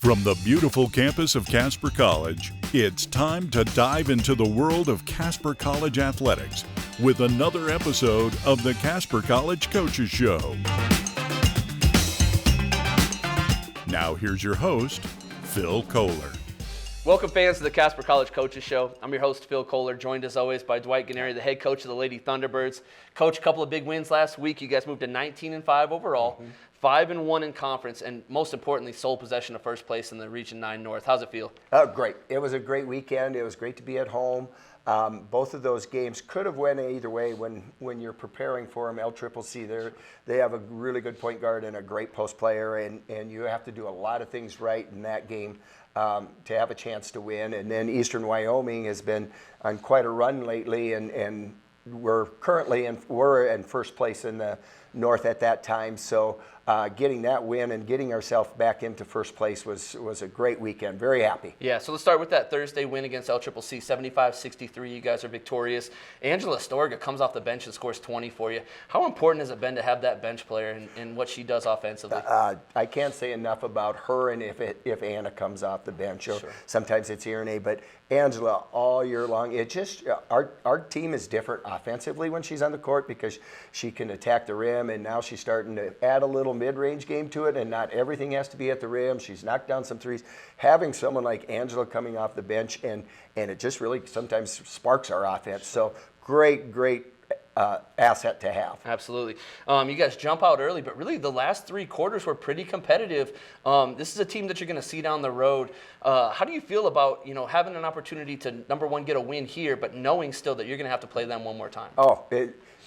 From the beautiful campus of Casper College, it's time to dive into the world of Casper College athletics with another episode of the Casper College Coaches Show. Now here's your host, Phil Kohler. Welcome, fans, to the Casper College Coaches Show. I'm your host, Phil Kohler, joined as always by Dwight Gennari, the head coach of the Lady Thunderbirds. Coach, a couple of big wins last week. You guys moved to 19-5 overall, 5-1 in conference, and most importantly, sole possession of first place in the Region 9 North. How's it feel? Great. It was a great weekend. It was great to be at home. Both of those games could have went either way when you're preparing for them. LCCC, they have a really good point guard and a great post player, and you have to do a lot of things right in that game to have a chance to win. And then Eastern Wyoming has been on quite a run lately, and we're in first place in the North at that time. So getting that win and getting ourselves back into first place was a great weekend. Very happy. Yeah, so let's start with that Thursday win against LCCC, 75-63. You guys are victorious. Angela Storga comes off the bench and scores 20 for you. How important has it been to have that bench player and what she does offensively? I can't say enough about her, and if Anna comes off the bench, or sometimes it's Irene, but Angela all year long. It just our team is different offensively when she's on the court because she can attack the rim, and now she's starting to add a little mid-range game to it, and not everything has to be at the rim. She's knocked down some threes. Having someone like Angela coming off the bench, and it just really sometimes sparks our offense. So great asset to have. Absolutely. You guys jump out early, but really the last three quarters were pretty competitive. This is a team that you're going to see down the road. How do you feel about having an opportunity to, number one, get a win here, but knowing still that you're going to have to play them one more time?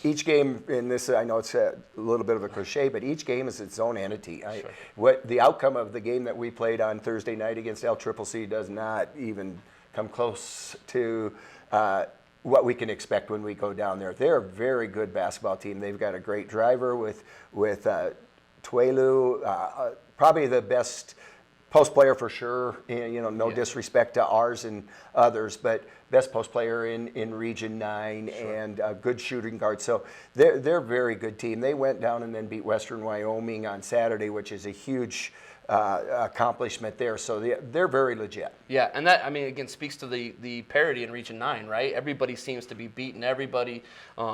Each game in this, I know it's a little bit of a cliche, but each game is its own entity. What the outcome of the game that we played on Thursday night against LCCC does not even come close to what we can expect when we go down there. They're a very good basketball team. They've got a great driver with Tuelu, probably the best post player for sure. No disrespect to ours and others, but best post player in Region 9 and a good shooting guard. So they're a very good team. They went down and then beat Western Wyoming on Saturday, which is a huge accomplishment there. So they're very legit. Yeah, and that, again, speaks to the parity in Region 9, right? Everybody seems to be beating everybody.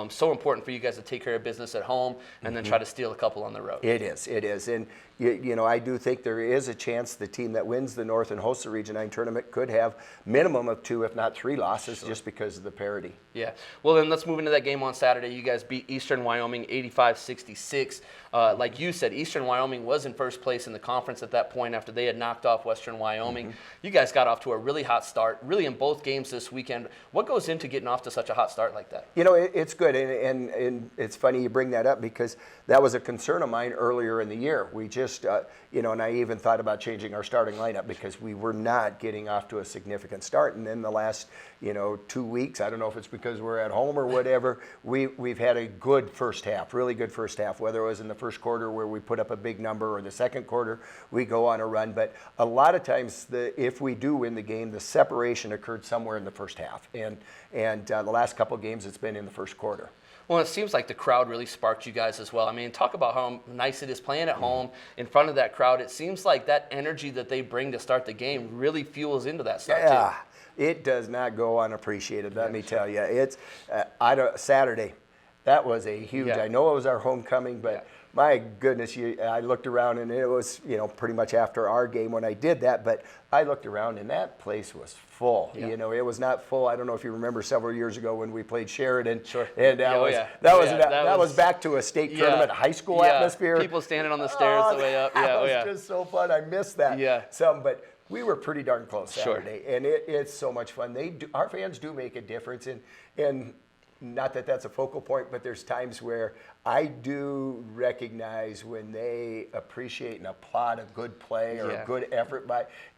So important for you guys to take care of business at home and then try to steal a couple on the road. It is. And, I do think there is a chance the team that wins the North and hosts the Region 9 tournament could have minimum of 2, if not 3 losses just because of the parity. Yeah. Well, then let's move into that game on Saturday. You guys beat Eastern Wyoming 85-66. Like you said, Eastern Wyoming was in first place in the conference at that point after they had knocked off Western Wyoming. You guys got off to a really hot start, really in both games this weekend. What goes into getting off to such a hot start like that? It's good, and it's funny you bring that up because that was a concern of mine earlier in the year. We just, and I even thought about changing our starting lineup because we were not getting off to a significant start. And then the last, 2 weeks, I don't know if it's because we're at home or whatever, we've had a good first half, really good first half, whether it was in the first quarter where we put up a big number or the second quarter we go on a run. But a lot of times, if we do win the game, the separation occurred somewhere in the first half. And the last couple of games, it's been in the first quarter. Well, it seems like the crowd really sparked you guys as well. Talk about how nice it is playing at home in front of that crowd. It seems like that energy that they bring to start the game really fuels into that start, too. It does not go unappreciated, let me tell you. It's Saturday. That was a huge. I know it was our homecoming, but my goodness, I looked around and it was pretty much after our game when I did that. But I looked around and that place was full. It was not full. I don't know if you remember several years ago when we played Sheridan. Sure. And that was back to a state tournament high school atmosphere. People standing on the stairs the way up. That was just so fun. I missed that. But we were pretty darn close Saturday, and it's so much fun. Our fans do make a difference, and not that that's a focal point, but there's times where I do recognize when they appreciate and applaud a good play or a good effort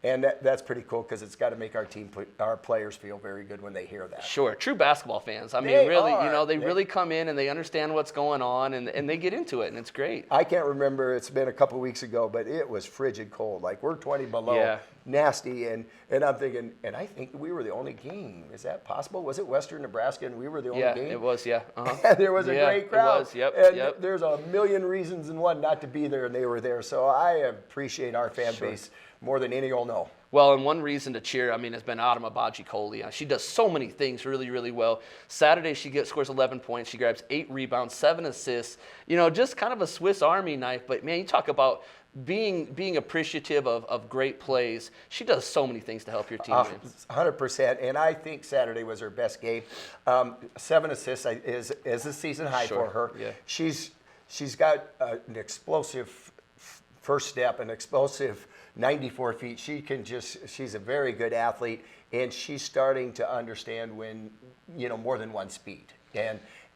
and that's pretty cool because it's got to make our players feel very good when they hear that. Sure, true basketball fans. They really come in and they understand what's going on and they get into it, and it's great. I can't remember, it's been a couple of weeks ago, but it was frigid cold. Like we're 20 below, nasty, and I'm thinking, and I think we were the only game. Is that possible? Was it Western Nebraska and we were the only game? Yeah, it was, There was a great crowd. It was, And there's a million reasons and one not to be there, and they were there. So I appreciate our fan base more than any will know. Well, and one reason to cheer, I mean, has been Adama Bajikoli. She does so many things really, really well. Saturday, she scores 11 points. She grabs 8 rebounds, 7 assists. You know, just kind of a Swiss Army knife. But, man, you talk about being appreciative of great plays. She does so many things to help your team win. 100%. And I think Saturday was her best game. 7 assists is a season high for her. Yeah. She's got an explosive first step, an explosive 94 feet. She's a very good athlete, and she's starting to understand when, more than one speed.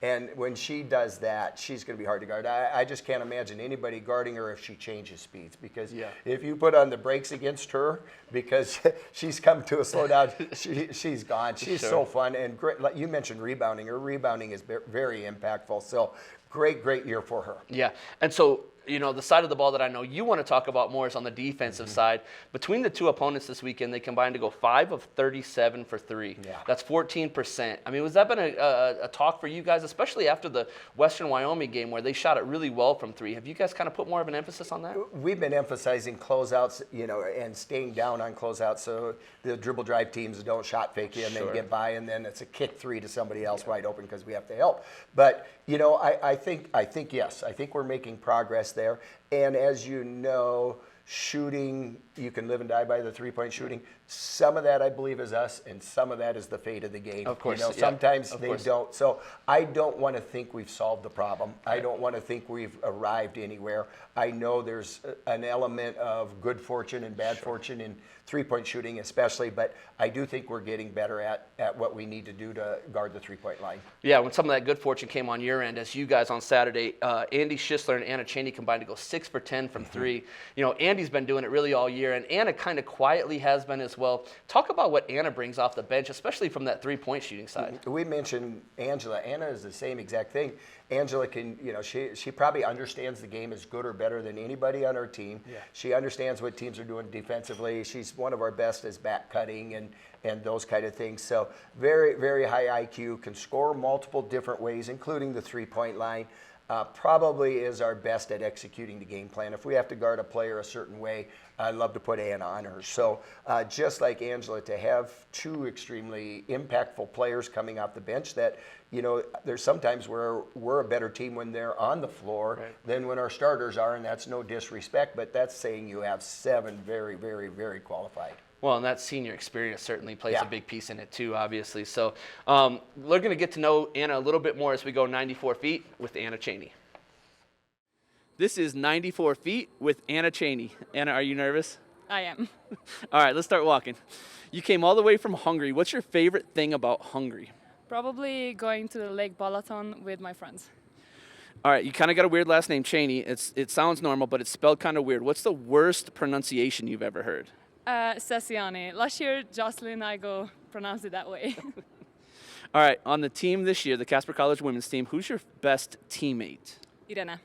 And when she does that, she's going to be hard to guard. I just can't imagine anybody guarding her if she changes speeds, because if you put on the brakes against her because she's come to a slowdown, she's gone. She's so fun and great. Like you mentioned rebounding. Her rebounding is very impactful. So great year for her. Yeah, and so, the side of the ball that I know you want to talk about more is on the defensive side. Between the two opponents this weekend, they combined to go 5 of 37 for 3. Yeah. That's 14%. I mean, was that been a talk for you guys, especially after the Western Wyoming game where they shot it really well from 3? Have you guys kind of put more of an emphasis on that? We've been emphasizing closeouts, and staying down on closeouts so the dribble drive teams don't shot fake you and then get by, and then it's a kick 3 to somebody else wide open because we have to help. But, I think yes. I think we're making progress there. And as you know, shooting, you can live and die by the three-point shooting. Some of that, I believe, is us, and some of that is the fate of the game. Of course. Sometimes they don't. So I don't want to think we've solved the problem. I don't want to think we've arrived anywhere. I know there's an element of good fortune and bad fortune in three-point shooting especially, but I do think we're getting better at what we need to do to guard the three-point line. Yeah, when some of that good fortune came on your end, as you guys on Saturday, Andy Schisler and Anna Cheney combined to go 6 for 10 from 3. Andy's been doing it really all year, and Anna kind of quietly has been as well. Talk about what Anna brings off the bench, especially from that three-point shooting side. We mentioned Angela. Anna is the same exact thing. Angela can, she probably understands the game as good or better than anybody on our team. Yeah. She understands what teams are doing defensively. She's one of our best as back cutting and those kind of things. So very, very high IQ, can score multiple different ways, including the three-point line. Probably is our best at executing the game plan. If we have to guard a player a certain way, I'd love to put Anna on her. So just like Angela, to have 2 extremely impactful players coming off the bench that, there's sometimes where we're a better team when they're on the floor than when our starters are, and that's no disrespect, but that's saying you have 7 very, very, very qualified. Well, and that senior experience certainly plays a big piece in it too, obviously. So we're going to get to know Anna a little bit more as we go 94 feet with Anna Cheney. This is 94 feet with Anna Cheney. Anna, are you nervous? I am. All right, let's start walking. You came all the way from Hungary. What's your favorite thing about Hungary? Probably going to the Lake Balaton with my friends. All right, you kind of got a weird last name, Cheney. It sounds normal, but it's spelled kind of weird. What's the worst pronunciation you've ever heard? Sessiani. Last year, Jocelyn and I pronounced it that way. All right, on the team this year, the Casper College women's team, who's your best teammate? Irene.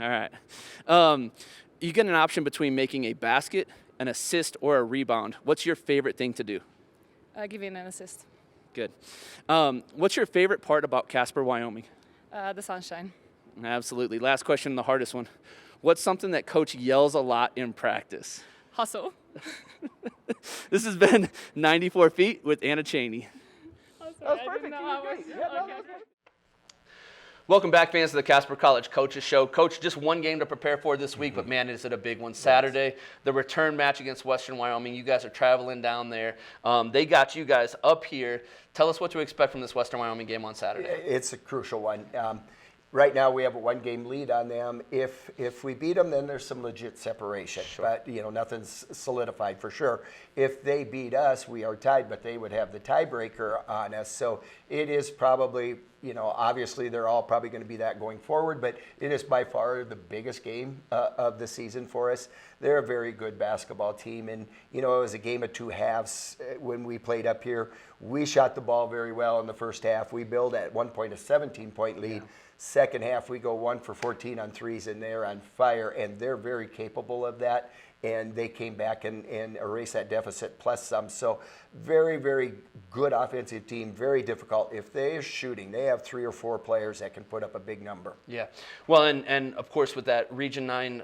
All right. You get an option between making a basket, an assist, or a rebound. What's your favorite thing to do? Giving an assist. Good. What's your favorite part about Casper, Wyoming? The sunshine. Absolutely. Last question, the hardest one. What's something that Coach yells a lot in practice? Hustle. This has been 94 Feet with Anna Cheney. I'm sorry, I didn't know how I was. Welcome back, fans, to the Casper College Coaches Show. Coach, just one game to prepare for this week, but man, is it a big one. Saturday, the return match against Western Wyoming. You guys are traveling down there. They got you guys up here. Tell us what to expect from this Western Wyoming game on Saturday. It's a crucial one. Right now, we have a 1-game lead on them. If we beat them, then there's some legit separation. Sure. But nothing's solidified for sure. If they beat us, we are tied, but they would have the tiebreaker on us. So it is probably, obviously they're all probably going to be that going forward, but it is by far the biggest game of the season for us. They're a very good basketball team, and it was a game of 2 halves when we played up here. We shot the ball very well in the first half. We built at one point a 17-point lead. Yeah. Second half, we go 1 for 14 on threes, and they're on fire, and they're very capable of that. And they came back and erased that deficit plus some. So very, very good offensive team, very difficult. If they're shooting, they have 3 or 4 players that can put up a big number. Yeah. Well, and of course with that Region 9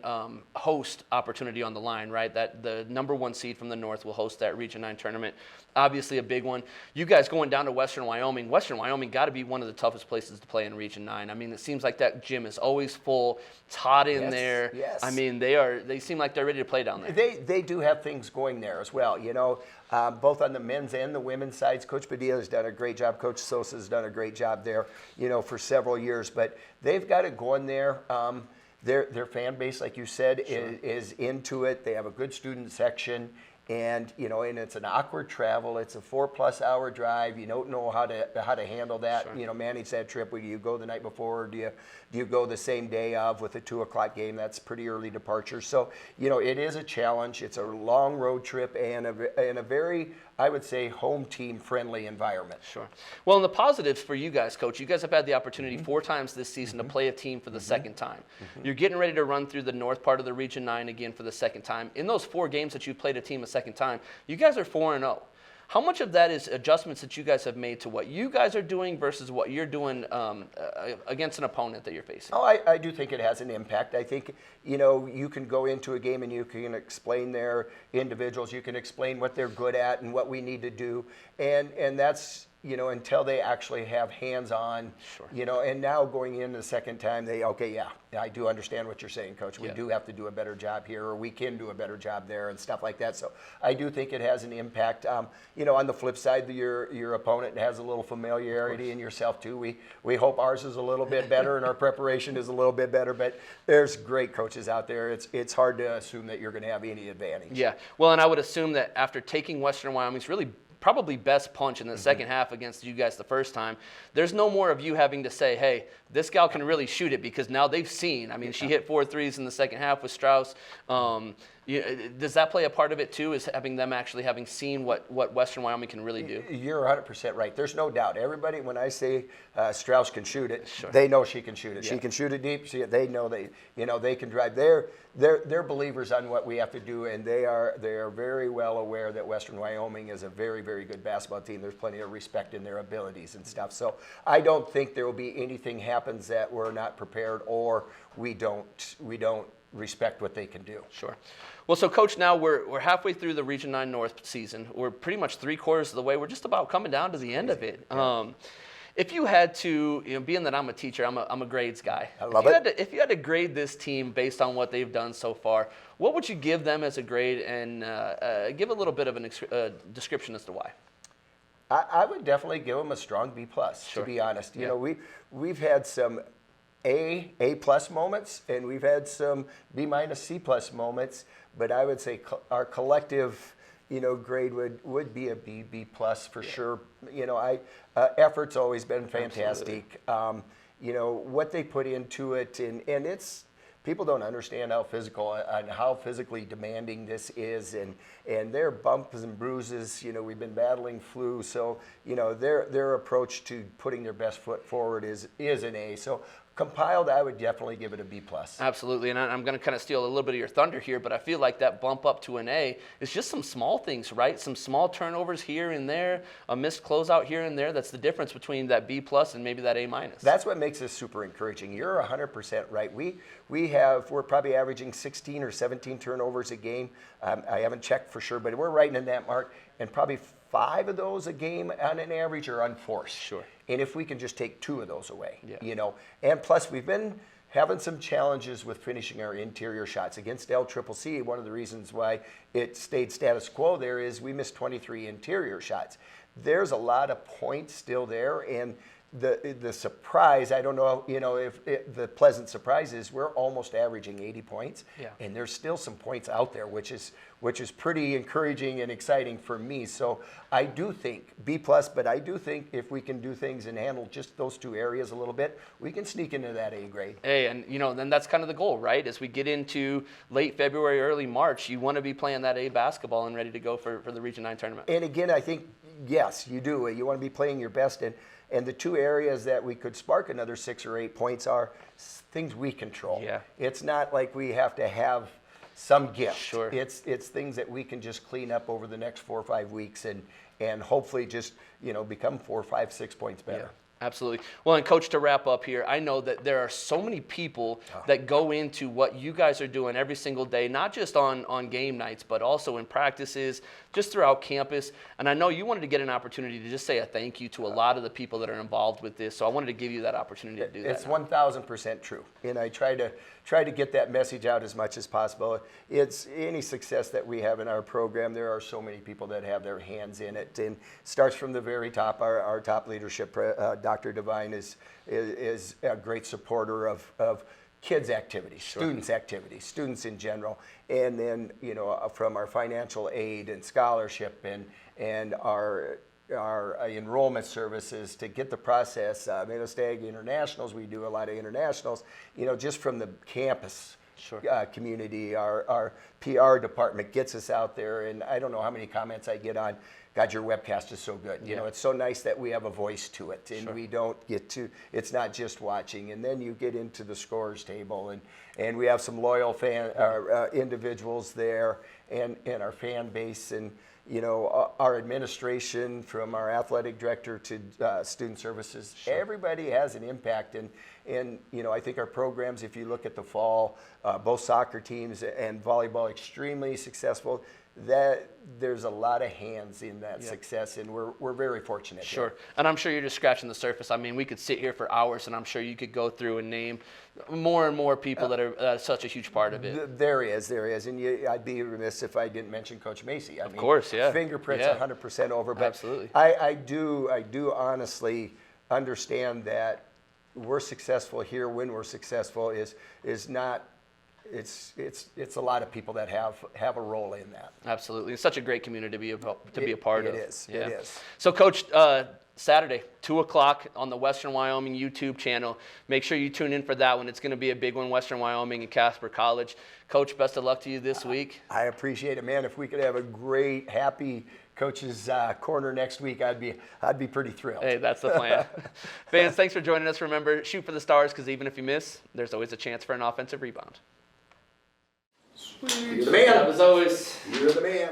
host opportunity on the line, right, that the number 1 seed from the North will host that Region 9 tournament. Obviously a big one. You guys going down to Western Wyoming got to be one of the toughest places to play in Region 9. I mean, it seems like that gym is always full. It's hot in there. Yes. I mean, they seem like they're ready to play down there. They do have things going there as well, you know, both on the men's and the women's sides. Coach Padilla has done a great job. Coach Sosa has done a great job there, you know, for several years. But they've got it going there. Their fan base, like you said, is into it. They have a good student section. And, you know, and it's an awkward travel. It's a 4+ hour drive. You don't know how to handle that, you know, manage that trip. Do you go the night before, or do you go the same day of with a 2 o'clock game? That's pretty early departure. So, you know, it is a challenge. It's a long road trip and a very, I would say, home team friendly environment. Sure. Well, and the positives for you guys, Coach, you guys have had the opportunity 4 times this season to play a team for the second time. You're getting ready to run through the north part of the Region 9 again for the second time. In those 4 games that you've played a team a second time, you guys are 4-0. How much of that is adjustments that you guys have made to what you guys are doing versus what you're doing against an opponent that you're facing? Oh, I do think it has an impact. I think, you know, you can go into a game and you can explain their individuals. You can explain what they're good at and what we need to do. And that's, you know, until they actually have hands-on, you know, and now going in the second time, I do understand what you're saying, Coach. We do have to do a better job here, or we can do a better job there and stuff like that. So I do think it has an impact. You know, on the flip side, your opponent has a little familiarity in yourself too. We hope ours is a little bit better and our preparation is a little bit better, but there's great coaches out there. It's hard to assume that you're going to have any advantage. Yeah, well, and I would assume that after taking Western Wyoming's really probably best punch in the second half against you guys the first time, there's no more of you having to say, hey, this gal can really shoot it, because now they've seen. I mean, she hit 4 threes in the second half with Strauss. Does that play a part of it too, is having them actually having seen what Western Wyoming can really do? You're 100% right. There's no doubt. Everybody, when I say Strauss can shoot it, they know she can shoot it. Yeah. She can shoot it deep. They know they can drive. They're believers on what we have to do, and they are very well aware that Western Wyoming is a very, very good basketball team. There's plenty of respect in their abilities and stuff. So I don't think there will be anything happens that we're not prepared or we don't respect what they can do. Sure. Well, so Coach, now we're halfway through the Region 9 North season. We're pretty much 3/4 of the way. We're just about coming down to the end of it. Yeah. If you had to, you know, being that I'm a teacher, I'm a grades guy. I love it. If you had to grade this team based on what they've done so far, what would you give them as a grade, and give a little bit of a description as to why? I would definitely give them a strong B+, to be honest. You know, we've had some A+ moments, and we've had some B-, C+ moments, but I would say our collective, you know, grade would be a B+ for sure. You know, effort's always been fantastic. You know, what they put into it, and it's, people don't understand how physical and how physically demanding this is, and their bumps and bruises. You know, we've been battling flu, so you know their approach to putting their best foot forward is an A. So compiled, I would definitely give it a B+. Absolutely, and I'm going to kind of steal a little bit of your thunder here, but I feel like that bump up to an A is just some small things, right? Some small turnovers here and there, a missed closeout here and there. That's the difference between that B+ and maybe that A-. That's what makes this super encouraging. You're 100% right. We're probably averaging 16 or 17 turnovers a game. I haven't checked for sure, but we're right in that mark, and probably 5 of those a game on an average are unforced. Sure. And if we can just take 2 of those away, you know, and plus we've been having some challenges with finishing our interior shots against LCCC. One of the reasons why it stayed status quo there is we missed 23 interior shots. There's a lot of points still there, and the surprise, I don't know, you know, if the pleasant surprise is we're almost averaging 80 points, and there's still some points out there, which is pretty encouraging and exciting for me. So I do think B+, but I do think if we can do things and handle just those 2 areas a little bit, we can sneak into that A grade. Hey, and you know, then that's kind of the goal, right? As we get into late February, early March, you want to be playing that A basketball and ready to go for the Region 9 tournament. And again, I think, yes, you do. You want to be playing your best, And the two areas that we could spark another 6 or 8 points are things we control. Yeah. It's not like we have to have some gift. Sure. It's things that we can just clean up over the next 4 or 5 weeks and hopefully just, become 4, 5, 6 points better. Yeah. Absolutely. Well, and Coach, to wrap up here, I know that there are so many people that go into what you guys are doing every single day, not just on game nights, but also in practices, just throughout campus. And I know you wanted to get an opportunity to just say a thank you to a lot of the people that are involved with this. So I wanted to give you that opportunity to do that. It's 1,000% true. And I try to get that message out as much as possible. It's any success that we have in our program, there are so many people that have their hands in it. And it starts from the very top. Our top leadership, Dr. Devine, is a great supporter of kids' activities, students' activities, students in general. And then, from our financial aid and scholarship and our enrollment services to get the process. Stag Internationals, we do a lot of internationals, just from the campus community. Our PR department gets us out there, and I don't know how many comments I get on, God, your webcast is so good. It's so nice that we have a voice to it, and we don't get to, it's not just watching. And then you get into the scores table, and we have some loyal individuals there, and our fan base, and our administration, from our athletic director to student services, everybody has an impact. And I think our programs, if you look at the fall, both soccer teams and volleyball, extremely successful. That there's a lot of hands in that success, and we're very fortunate. Sure. And I'm sure you're just scratching the surface. I mean, we could sit here for hours, and I'm sure you could go through and name more and more people that are such a huge part of it. There is. And I'd be remiss if I didn't mention Coach Macy. Of course, yeah. Fingerprints 100% over. But absolutely. I do honestly understand that we're successful here when we're successful is not. It's a lot of people that have a role in that. Absolutely. It's such a great community to be a part of. It is. Yeah. It is. So, Coach, Saturday, 2 o'clock on the Western Wyoming YouTube channel. Make sure you tune in for that one. It's going to be a big one, Western Wyoming and Casper College. Coach, best of luck to you this week. I appreciate it, man. If we could have a great, happy Coach's Corner next week, I'd be pretty thrilled. Hey, that's the plan. Fans, thanks for joining us. Remember, shoot for the stars, because even if you miss, there's always a chance for an offensive rebound. You're the man. As always. You're the man.